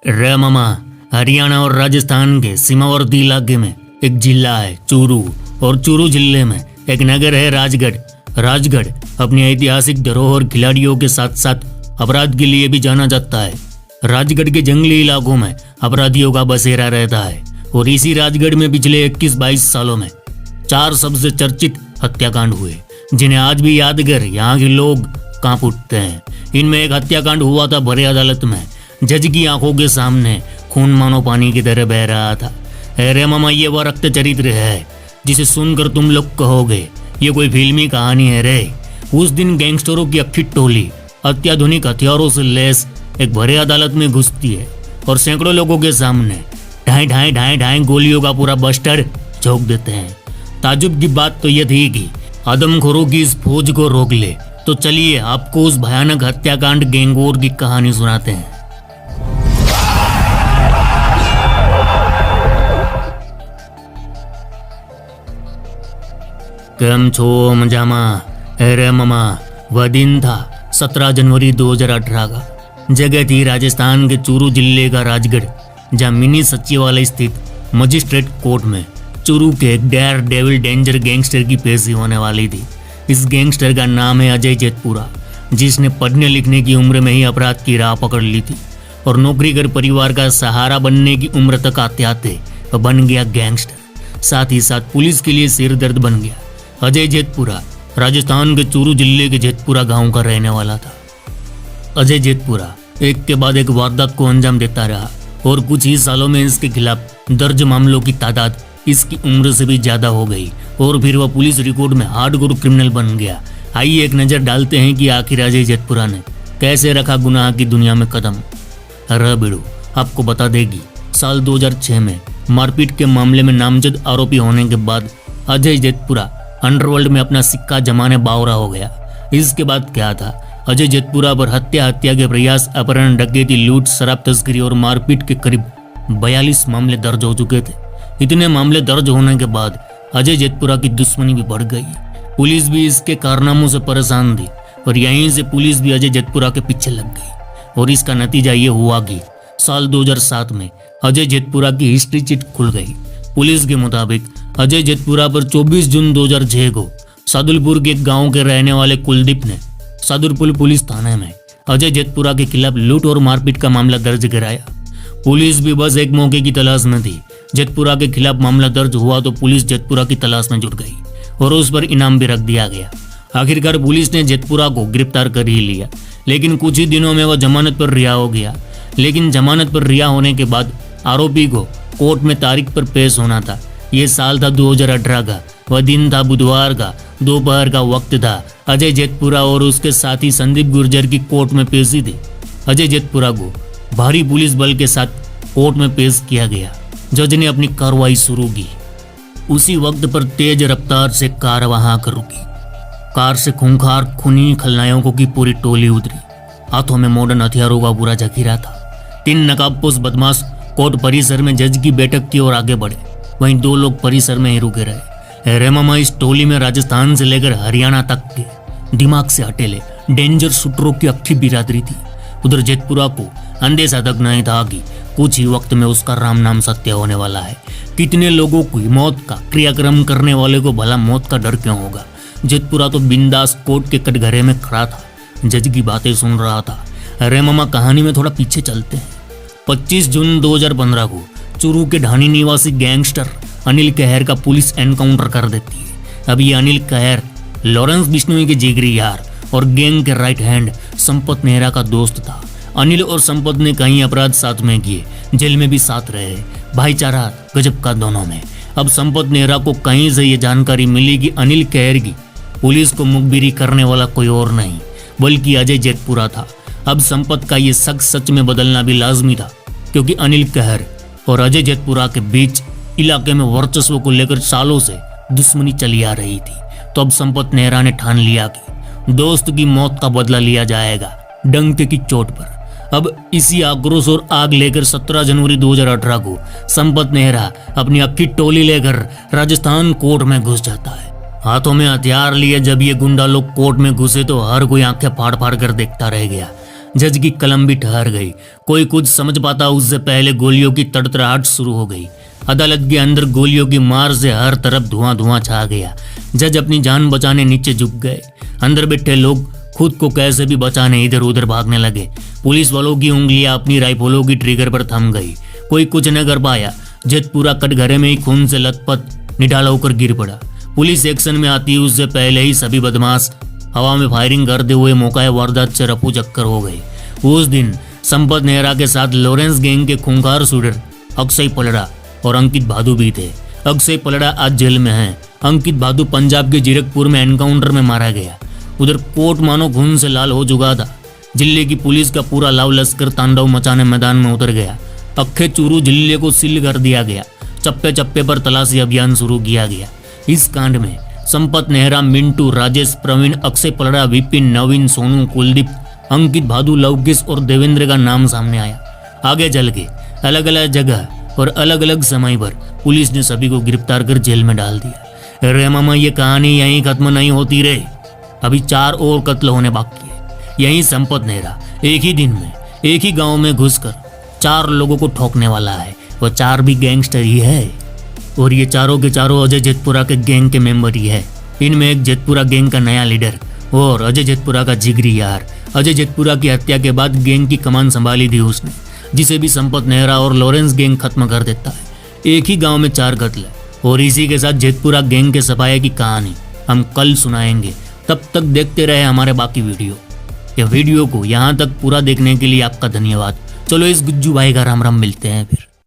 रे मामा, हरियाणा और राजस्थान के सीमावर्ती इलाके में एक जिला है चूरू, और चूरू जिले में एक नगर है राजगढ़। राजगढ़ अपनी ऐतिहासिक धरोहर, खिलाड़ियों के साथ साथ अपराध के लिए भी जाना जाता है। राजगढ़ के जंगली इलाकों में अपराधियों का बसेरा रहता है, और इसी राजगढ़ में पिछले 21-22 सालों में 4 सबसे चर्चित हत्याकांड हुए, जिन्हें आज भी याद कर यहाँ के लोग कांप उठते हैं। इनमें एक हत्याकांड हुआ था भरे अदालत में। जज की आंखों के सामने खून मानो पानी की तरह बह रहा था। अरे मामा, ये वह रक्त चरित्र है जिसे सुनकर तुम लोग कहोगे ये कोई फिल्मी कहानी है रे। उस दिन गैंगस्टरों की अक्खी टोली अत्याधुनिक हथियारों से लैस एक भरे अदालत में घुसती है और सैकड़ों लोगों के सामने ढाई ढाई ढाई ढाई गोलियों का पूरा बस्टर झोंक देते हैं। ताजुब की बात तो यह थी कि आदमखोरों की इस फौज को रोक ले। तो चलिए आपको उस भयानक हत्याकांड गैंगवॉर की कहानी सुनाते हैं। केम छो मजामा? अरे मामा, वह दिन था 17 जनवरी 2018 का। जगह थी राजस्थान के चूरू जिले का राजगढ़, जहाँ मिनी सचिवालय स्थित मजिस्ट्रेट कोर्ट में चूरू के एक डेयर डेविल डेंजर गैंगस्टर की पेशी होने वाली थी। इस गैंगस्टर का नाम है अजय जेतपुरा, जिसने पढ़ने लिखने की उम्र में ही अपराध की राह पकड़ ली थी और नौकरी कर परिवार का सहारा बनने की उम्र तक आते आते वह बन गया गैंगस्टर। साथ ही साथ पुलिस के लिए सिर दर्द बन गया। अजय जेतपुरा राजस्थान के चूरू जिले के जेतपुरा गांव का रहने वाला था। अजय जेतपुरा एक के बाद एक वारदात को अंजाम देता रहा और कुछ ही सालों में इसके खिलाफ दर्ज मामलों की तादाद इसकी उम्र से भी ज्यादा हो गई और फिर वह पुलिस रिकॉर्ड में हार्डकोर क्रिमिनल बन गया। आइए एक नजर डालते हैं कि आखिर अजय जेतपुरा ने कैसे रखा गुनाह की दुनिया में कदम। बिड़ू आपको बता देगी, साल 2006 में मारपीट के मामले में नामजद आरोपी होने के बाद अजय जेतपुरा अंडरवर्ल्ड में अपना सिक्का जमाने बावरा हो गया। इसके बाद क्या था, अजय जेतपुरा पर हत्या के प्रयास, अपहरण, डकैती, लूट, शराब तस्करी और मारपीट के करीब 42 मामले दर्ज हो चुके थे। इतने मामले दर्ज होने के बाद अजय जेतपुरा की दुश्मनी भी बढ़ गई। पुलिस भी इसके कारनामों से परेशान थी और यहीं से पुलिस भी अजय जेतपुरा के पीछे लग गई और इसका नतीजा ये हुआ कि साल 2007 में अजय जेतपुरा की हिस्ट्री चिट खुल गई। पुलिस के मुताबिक अजय जेतपुरा पर 24 जून 2006 को सादुलपुर के एक गांव के रहने वाले कुलदीप ने सादुलपुर पुलिस थाने में अजय जेतपुरा के खिलाफ लूट और मारपीट का मामला दर्ज कराया। पुलिस भी बस एक मौके की तलाश में थी। जेतपुरा के खिलाफ मामला दर्ज हुआ तो पुलिस जेतपुरा की तलाश में जुट गई और उस पर इनाम भी रख दिया गया। आखिरकार पुलिस ने जेतपुरा को गिरफ्तार कर ही लिया, लेकिन कुछ ही दिनों में वह जमानत पर रिहा हो गया। लेकिन जमानत पर रिहा होने के बाद आरोपी को कोर्ट में तारीख पर पेश होना था। ये साल था 2018 का। वह दिन था बुधवार का, दोपहर का वक्त था। अजय जेतपुरा और उसके साथी संदीप गुर्जर की कोर्ट में पेशी थी। अजय जेतपुरा को भारी पुलिस बल के साथ कोर्ट में पेश किया गया। जज ने अपनी कार्रवाई शुरू की। उसी वक्त पर तेज रफ्तार से कार वहां कर रुकी। कार से खूंखार खूनी खलनायकों की पूरी टोली उतरी। हाथों में मॉडर्न हथियारों का पूरा जखीरा था। 3 नकाबपोश बदमाश कोर्ट परिसर में जज की बैठक की ओर आगे बढ़े। वहीं 2 लोग परिसर में ही रुके रहे। अरे मामा, इस टोली में राजस्थान से लेकर हरियाणा तक के दिमाग से हटेले डेंजर शूटरों की अच्छी बिरादरी थी। उधर जेतपुरा को अंदेशा तक नहीं था कि कुछ ही वक्त में उसका राम नाम सत्य होने वाला है। कितने लोगों की मौत का क्रियाक्रम करने वाले को भला मौत का डर क्यों होगा। जेतपुरा तो बिंदास कोर्ट के कटघरे में खड़ा था, जज की बातें सुन रहा था। अरे मामा, कहानी में थोड़ा पीछे चलते हैं। 25 जून 2015 को चूरू के ढानी निवासी गैंगस्टर अनिल कहर का पुलिस एनकाउंटर कर देती है। अब ये अनिल कहर लॉरेंस बिश्नोई के जिगरी यार और गैंग के राइट हैंड संपत नेहरा का दोस्त था। अनिल और संपत ने कई अपराध साथ में किए, जेल में भी साथ रहे। भाईचारा गजब का दोनों में। अब संपत नेहरा को कहीं से ये जानकारी मिली कि अनिल कहर की पुलिस को मुखबिरी करने वाला कोई और नहीं बल्कि अजय जेतपुरा था। अब संपत का ये शक सच में बदलना भी लाजमी था, क्योंकि अनिल कहर और अजय जेतपुरा के बीच इलाके में वर्चस्व को लेकर सालों से दुश्मनी चली आ रही थी। तो अब संपत नेहरा ने ठान लिया कि दोस्त की मौत का बदला लिया जाएगा डंके की चोट पर। अब इसी आक्रोश और आग लेकर 17 जनवरी 2018 को संपत नेहरा अपनी अक्की टोली लेकर राजस्थान कोर्ट में घुस जाता है। हाथों में हथियार लिए जब ये गुंडा लोग कोर्ट में घुसे तो हर कोई आंखें फाड़ फाड़ कर देखता रह गया। जज की कलम भी ठहर गई। कोई कुछ समझ पाता उससे पहले गोलियों की तड़तड़ाहट शुरू हो गई। अदालत के अंदर गोलियों की मार से हर तरफ धुआं धुआं छा गया। जज अपनी जान बचाने नीचे झुक गए। अंदर बैठे लोग खुद को कैसे भी बचाने इधर उधर भागने लगे। पुलिस वालों की उंगलियां अपनी राइफलों की ट्रिगर पर थम गई। कोई कुछ न कर पाया। जज पूरा कटघरे में ही खून से लथपथ निढाला होकर गिर पड़ा। पुलिस एक्शन में आती उससे पहले ही सभी बदमाश हवा में फायरिंग करते हुए मौका वारदात से रफू चक्कर हो गए। उस दिन संपत नेहरा के साथ लॉरेंस गैंग के खूंखार शूटर अक्षय पलड़ा और अंकित भादु भी थे। अक्षय पलड़ा आज जेल में है। अंकित भादु पंजाब के जीरकपुर में एनकाउंटर में मारा गया। उधर कोर्ट मानो खून से लाल हो चुका था। जिले की पुलिस का पूरा लाव लश्कर तांडव मचाने मैदान में उतर गया। अक्खे चूरू जिले को सील कर दिया गया। चप्पे चप्पे पर तलाशी अभियान शुरू किया गया। इस कांड में संपत नेहरा, मिंटू, राजेश, प्रवीण, अक्षय पलड़ा, विपिन, नवीन, सोनू, कुलदीप, अंकित भादु, लवकेश और देवेंद्र का नाम सामने आया। आगे चल के अलग अलग जगह और अलग अलग समय पर पुलिस ने सभी को गिरफ्तार कर जेल में डाल दिया। रे मामा, ये कहानी यहीं खत्म नहीं होती रे। अभी 4 और कत्ल होने बाकी है। यही संपत नेहरा एक ही दिन में एक ही गांव में घुसकर 4 लोगों को ठोकने वाला है। वो 4 भी गैंगस्टर ही है और ये चारों के चारों अजय जेतपुरा के गैंग के मेंबर ही है। इनमें एक जेतपुरा गैंग का नया लीडर और अजय जेतपुरा का जिगरी यार। अजय जेतपुरा की हत्या के बाद गैंग की कमान संभाली थी उसने, जिसे भी संपत नेहरा और लॉरेंस गैंग खत्म कर देता है। एक ही गांव में 4 कत्ल और इसी के साथ जेतपुरा गैंग के सफाये की कहानी हम कल सुनाएंगे। तब तक देखते रहे हमारे बाकी वीडियो। यह वीडियो को यहाँ तक पूरा देखने के लिए आपका धन्यवाद। चलो इस गुज्जू भाई का राम राम, मिलते हैं फिर।